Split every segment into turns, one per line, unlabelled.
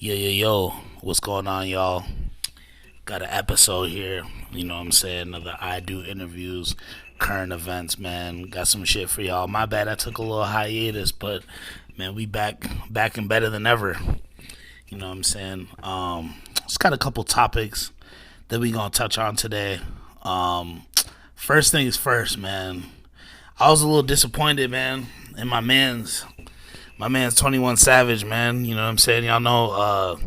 Yo, what's going on, y'all? Got an episode here, you know what I'm saying? Another I Do interviews, current events, man. Got some shit for y'all. My bad, I took a little hiatus, but man, we back and better than ever. You know what I'm saying? Just got a couple topics that we gonna touch on today. Um, First things first, man. I was a little disappointed, man, in my man's 21 Savage, man. You know what I'm saying? Y'all know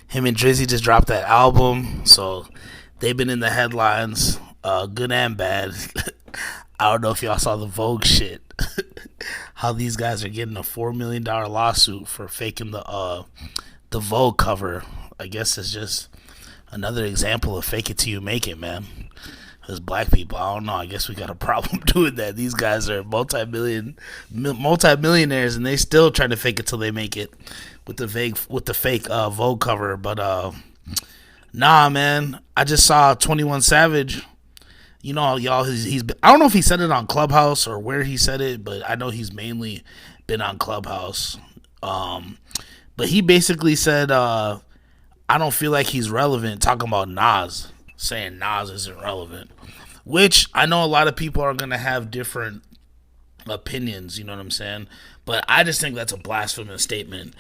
him and Drizzy just dropped that album, so they've been in the headlines, good and bad. I don't know if y'all saw the Vogue shit. How these guys are getting a $4 million lawsuit for faking the Vogue cover. I guess it's just another example of fake it till you make it, man. As black people, I don't know. I guess we got a problem doing that. These guys are multi-millionaires, and they still trying to fake it till they make it with the fake Vogue cover. But nah, man. I just saw 21 Savage. You know, y'all. He's been, I don't know if he said it on Clubhouse or where he said it, but I know he's mainly been on Clubhouse. But he basically said, "I don't feel like he's relevant." Talking about Nas, saying Nas isn't relevant, which I know a lot of people are going to have different opinions, you know what I'm saying? But I just think that's a blasphemous statement.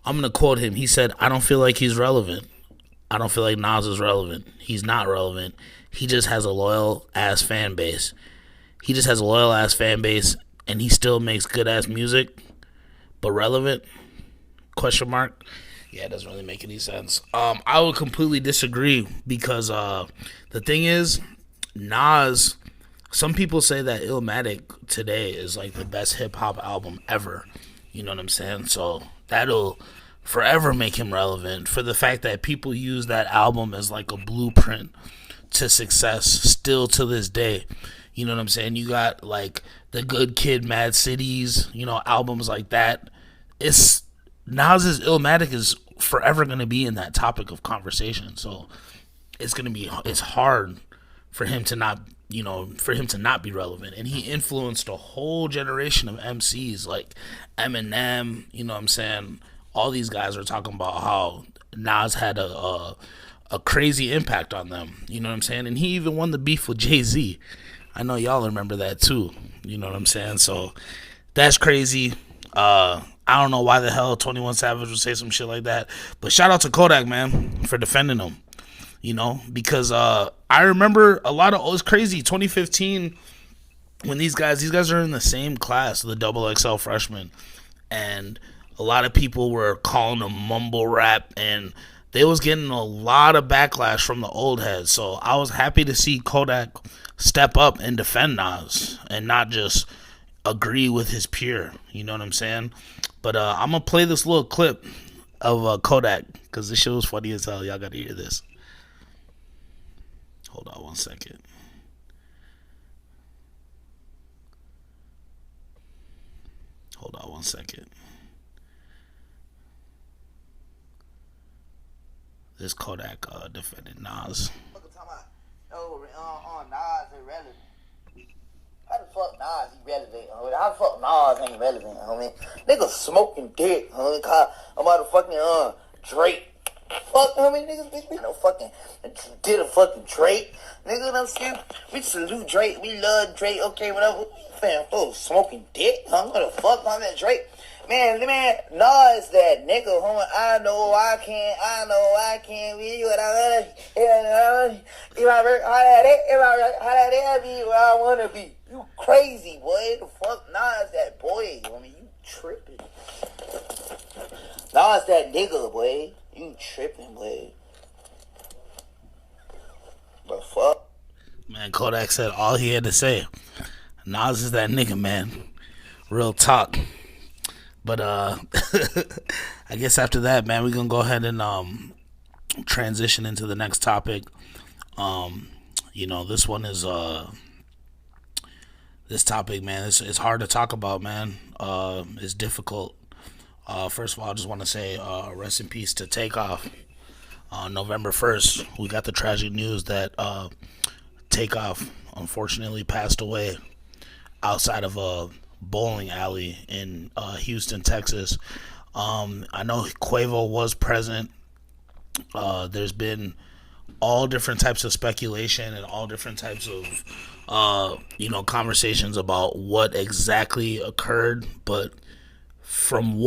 I'm going to quote him. He said, "I don't feel like he's relevant. I don't feel like Nas is relevant. He's not relevant. He just has a loyal ass fan base. He just has a loyal ass fan base, and he still makes good ass music, but relevant? Question mark." Yeah, it doesn't really make any sense. I would completely disagree because the thing is, Nas. Some people say that Illmatic today is like the best hip hop album ever. You know what I'm saying? So that'll forever make him relevant for the fact that people use that album as like a blueprint to success still to this day. You know what I'm saying? You got like the Good Kid, Mad Cities, you know, albums like that. It's Nas's Illmatic is forever going to be in that topic of conversation. So it's hard for him to not, for him to not be relevant. And he influenced a whole generation of MCs like Eminem, you know what I'm saying? All these guys are talking about how Nas had a crazy impact on them, you know what I'm saying? And he even won the beef with Jay-Z. I know y'all remember that too, you know what I'm saying? So that's crazy. I don't know why the hell 21 Savage would say some shit like that. But shout out to Kodak, man, for defending him. You know, because I remember a lot of, it's crazy, 2015, when these guys are in the same class, the double XL freshmen. And a lot of people were calling them mumble rap, and they was getting a lot of backlash from the old heads. So I was happy to see Kodak step up and defend Nas and not just agree with his peer. You know what I'm saying? But I'm going to play this little clip of Kodak because this shit was funny as hell. Y'all got to hear this. Hold on one second. Hold on one second. This Kodak defended Nas.
Oh, Nas irrelevant. How the fuck Nas irrelevant, homie? How the fuck Nas ain't relevant, homie? Niggas smoking dick, homie. Call a motherfucking Drake. Fuck, homie, niggas, we no fucking did a fucking Drake. Nigga, you know what I'm saying? We salute Drake. We love Drake. Okay, whatever. Fam, smoking dick, huh? What the fuck, homie? Drake. Man, Nas that nigga, homie. I know I can't be what I want. If I work hard at it, I'll be where I wanna be. You crazy, boy. The fuck Nas that boy, homie. You tripping. Nas that nigga, boy. You tripping, boy. But fuck.
Man, Kodak said all he had to say. Nas is that nigga, man. Real talk. But I guess after that, man, we're gonna go ahead and transition into the next topic. This one is this topic, man. It's hard to talk about, man. It's difficult. First of all, I just want to say rest in peace to Takeoff. On November 1st, we got the tragic news that Takeoff unfortunately passed away outside of a bowling alley in Houston, Texas. I know Quavo was present There's been all different types of speculation and all different types of conversations about what exactly occurred, but from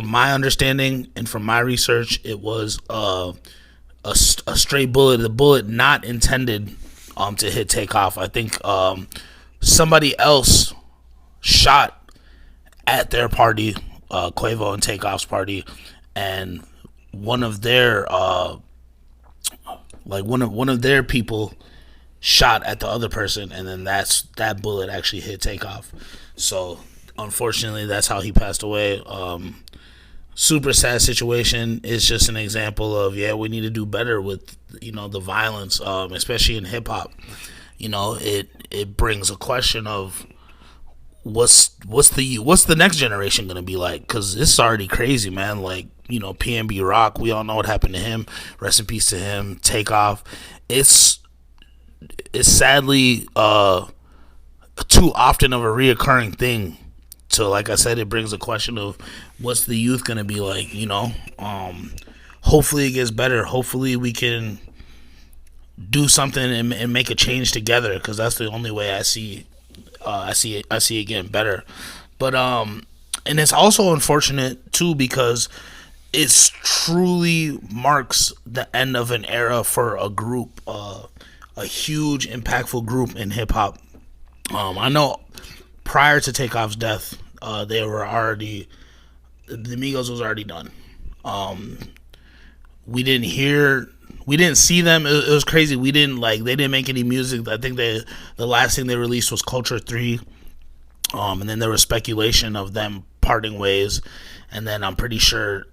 my understanding and from my research, it was a stray bullet, the bullet not intended to hit Takeoff. I think somebody else shot at their party, Quavo and Takeoff's party, and one of their one of their people shot at the other person, and then that bullet actually hit Takeoff. So unfortunately, that's how he passed away. Super sad situation. It's just an example of, we need to do better with the violence, especially in hip hop. It brings a question of what's the next generation gonna be like, because it's already crazy, man. Like, PNB Rock, we all know what happened to him. Rest in peace to him. Takeoff. It's sadly too often of a reoccurring thing. So like I said, it brings a question of what's the youth gonna be like. Hopefully it gets better. Hopefully we can do something and make a change together, because that's the only way I see it getting better. But and it's also unfortunate too, because it truly marks the end of an era for a group, a huge impactful group in hip hop. I know prior to Takeoff's death, they were already, the Migos was already done. We didn't see them. It was crazy. They didn't make any music. I think the last thing they released was Culture 3. And then there was speculation of them parting ways. And then I'm pretty sure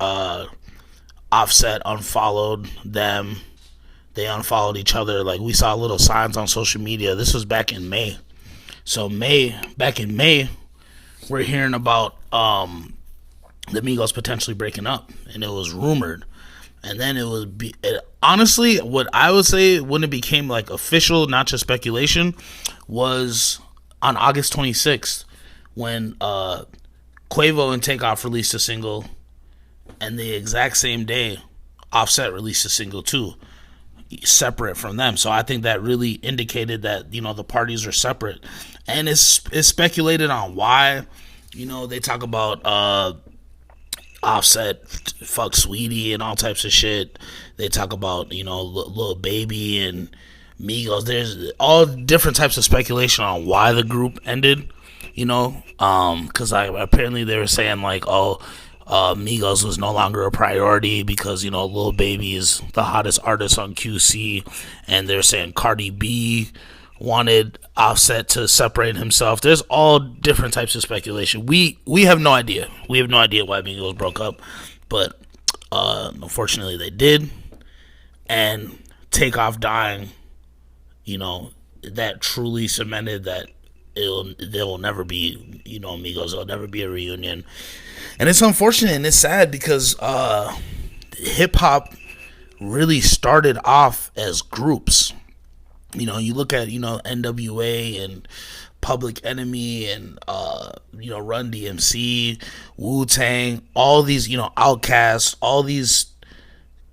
Offset unfollowed them. They unfollowed each other. Like, we saw little signs on social media. This was back in May. So back in May, we're hearing about the Migos potentially breaking up, and it was rumored. And then honestly, what I would say when it became like official, not just speculation, was on August 26th when Quavo and Takeoff released a single, and the exact same day Offset released a single too, separate from them. So I think that really indicated that the parties are separate, and it's speculated on why. They talk about Offset fuck Sweetie and all types of shit. They talk about Lil Baby and Migos. There's all different types of speculation on why the group ended. Because apparently they were saying like, Migos was no longer a priority because Lil Baby is the hottest artist on QC, and they're saying Cardi B wanted Offset to separate himself. There's all different types of speculation. We have no idea. We have no idea why Migos broke up, but unfortunately they did. And Takeoff dying, that truly cemented that there will never be Migos. There'll never be a reunion, and it's unfortunate and it's sad because hip hop really started off as groups. You look at NWA and Public Enemy and Run DMC, Wu-Tang, all these Outkast, all these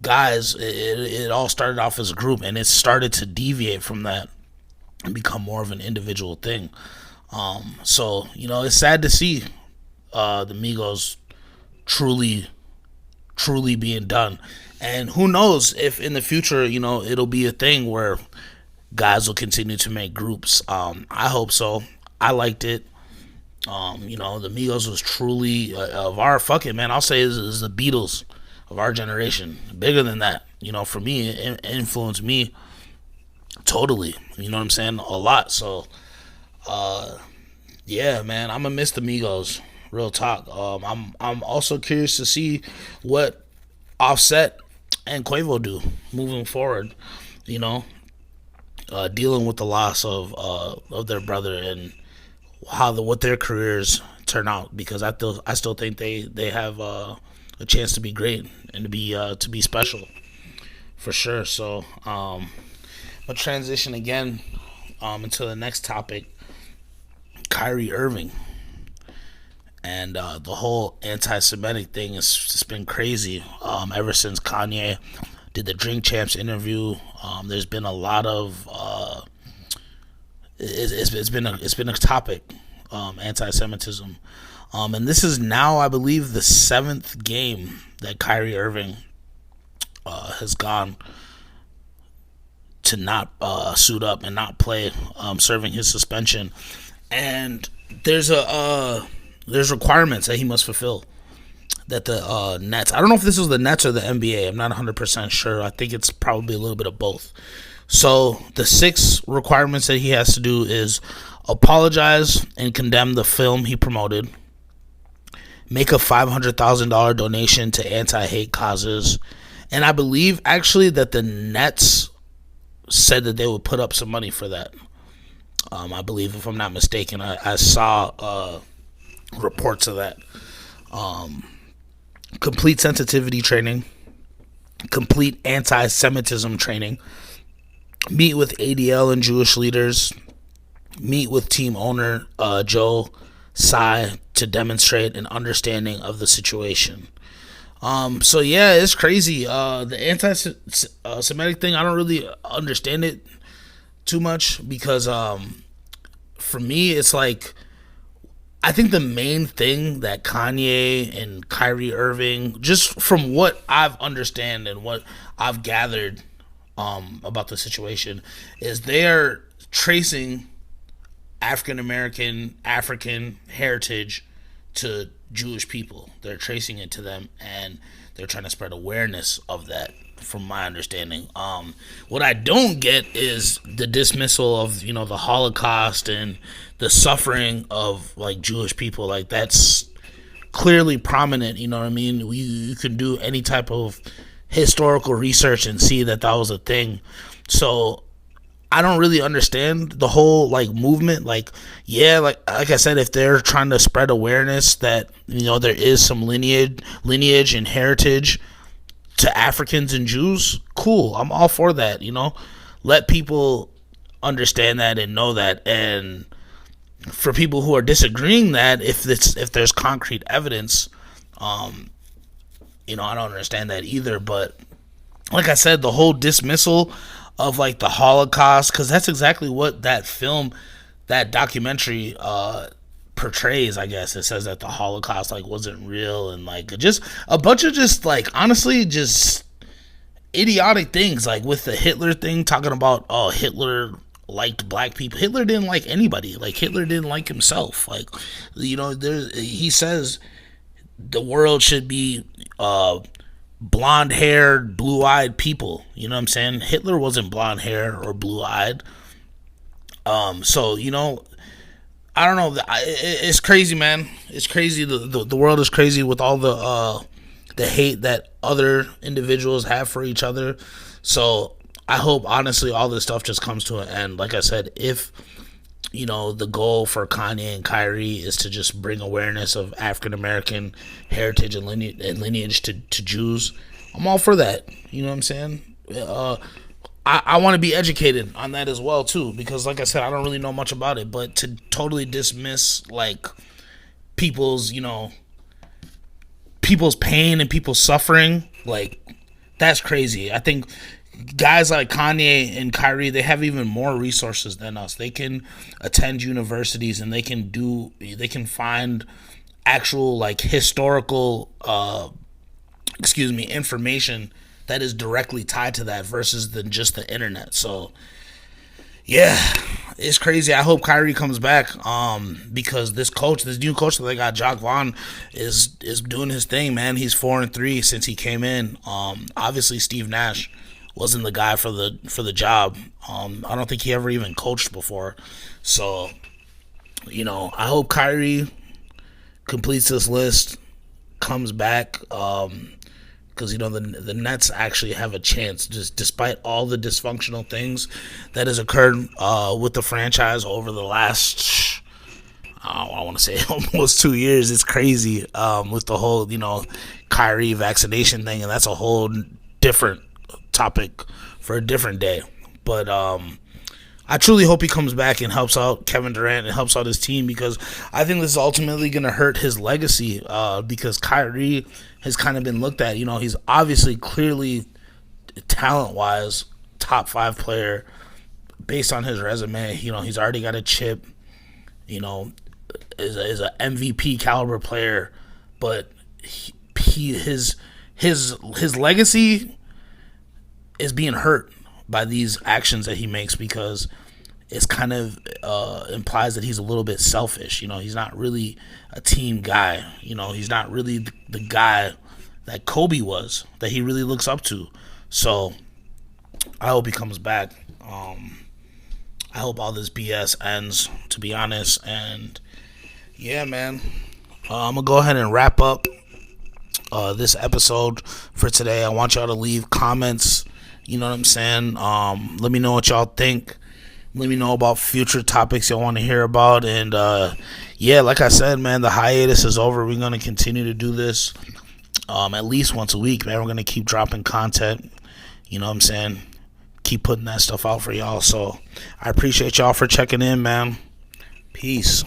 guys. It all started off as a group, and it started to deviate from that and become more of an individual thing. So it's sad to see the Migos truly being done, and who knows if in the future it'll be a thing where guys will continue to make groups. I hope so. I liked it. The Migos was truly of our fucking, man, I'll say is the Beatles of our generation. Bigger than that. For me, it influenced me totally. You know what I'm saying? A lot. So, yeah, man, I'm gonna miss the Migos. Real talk. I'm also curious to see what Offset and Quavo do moving forward. Dealing with the loss of their brother and what their careers turn out, because I still think they have a chance to be great and to be special for sure. So I'll transition again into the next topic, Kyrie Irving, and the whole anti-Semitic thing has just been crazy ever since Kanye did the Drink Champs interview. There's been a lot of it's been a topic, anti-Semitism, and this is now, I believe, the 7th game that Kyrie Irving has gone to not suit up and not play, serving his suspension, and there's requirements that he must fulfill. That the Nets, I don't know if this was the Nets or the NBA, I'm not 100% sure. I think it's probably a little bit of both. So the 6 requirements that he has to do is apologize and condemn the film he promoted, make a $500,000 donation to anti-hate causes, and I believe actually that the Nets said that they would put up some money for that. I believe, if I'm not mistaken, I saw reports of that. Complete sensitivity training, complete anti-Semitism training, meet with ADL and Jewish leaders, meet with team owner Joe Tsai to demonstrate an understanding of the situation. So yeah, it's crazy. The anti-Semitic thing, I don't really understand it too much because for me, it's like, I think the main thing that Kanye and Kyrie Irving, just from what I've understand and what I've gathered about the situation, is they're tracing African heritage to Jewish people. They're tracing it to them, and they're trying to spread awareness of that, from my understanding. What I don't get is the dismissal of, the Holocaust and the suffering of, like, Jewish people. Like, that's clearly prominent, you know what I mean? You can do any type of historical research and see that that was a thing. So I don't really understand the whole, like, movement. Like, yeah, like I said, if they're trying to spread awareness that, there is some lineage and heritage to Africans and Jews, cool. I'm all for that, Let people understand that and know that. And for people who are disagreeing that, if there's concrete evidence, I don't understand that either. But like I said, the whole dismissal of, like, the Holocaust, because that's exactly what that film, that documentary portrays. I guess it says that the Holocaust, like, wasn't real, and, like, just a bunch of just, like, honestly, just idiotic things, like with the Hitler thing, talking about, oh, Hitler liked black people. Hitler didn't like anybody. Like, Hitler didn't like himself. Like, he says the world should be blonde-haired, blue-eyed people. You know what I'm saying? Hitler wasn't blonde-haired or blue-eyed. So, I don't know. It's crazy, man. It's crazy. The world is crazy with all the hate that other individuals have for each other. So I hope, honestly, all this stuff just comes to an end. Like I said, if the goal for Kanye and Kyrie is to just bring awareness of African American heritage and lineage to Jews, I'm all for that. You know what I'm saying? I want to be educated on that as well too, because, like I said, I don't really know much about it. But to totally dismiss, like, people's pain and people's suffering, like, that's crazy. I think guys like Kanye and Kyrie, they have even more resources than us. They can attend universities, and they can find actual, like, historical information that is directly tied to that versus than just the internet. So yeah, it's crazy. I hope Kyrie comes back, because this new coach that they got, Jacques Vaughn, is doing his thing, man. He's 4-3 since he came in. Obviously Steve Nash wasn't the guy for the job. I don't think he ever even coached before. So, I hope Kyrie completes this list, comes back, because the Nets actually have a chance, just despite all the dysfunctional things that has occurred with the franchise over the last, I want to say, almost 2 years. It's crazy, with the whole Kyrie vaccination thing, and that's a whole different topic for a different day. But I truly hope he comes back and helps out Kevin Durant and helps out his team, because I think this is ultimately going to hurt his legacy, because Kyrie has kind of been looked at. He's obviously clearly talent-wise, top 5 player based on his resume. He's already got a chip. Is a MVP caliber player, but his legacy is being hurt by these actions that he makes, because it's kind of implies that he's a little bit selfish. He's not really a team guy. He's not really the guy that Kobe was, that he really looks up to. So I hope he comes back. I hope all this BS ends, to be honest. And yeah, man, I'm gonna go ahead and wrap up this episode for today. I want y'all to leave comments. You know what I'm saying? Let me know what y'all think. Let me know about future topics y'all want to hear about. And yeah, like I said, man, the hiatus is over. We're gonna continue to do this at least once a week, man. We're gonna keep dropping content. You know what I'm saying? Keep putting that stuff out for y'all. So I appreciate y'all for checking in, man. Peace.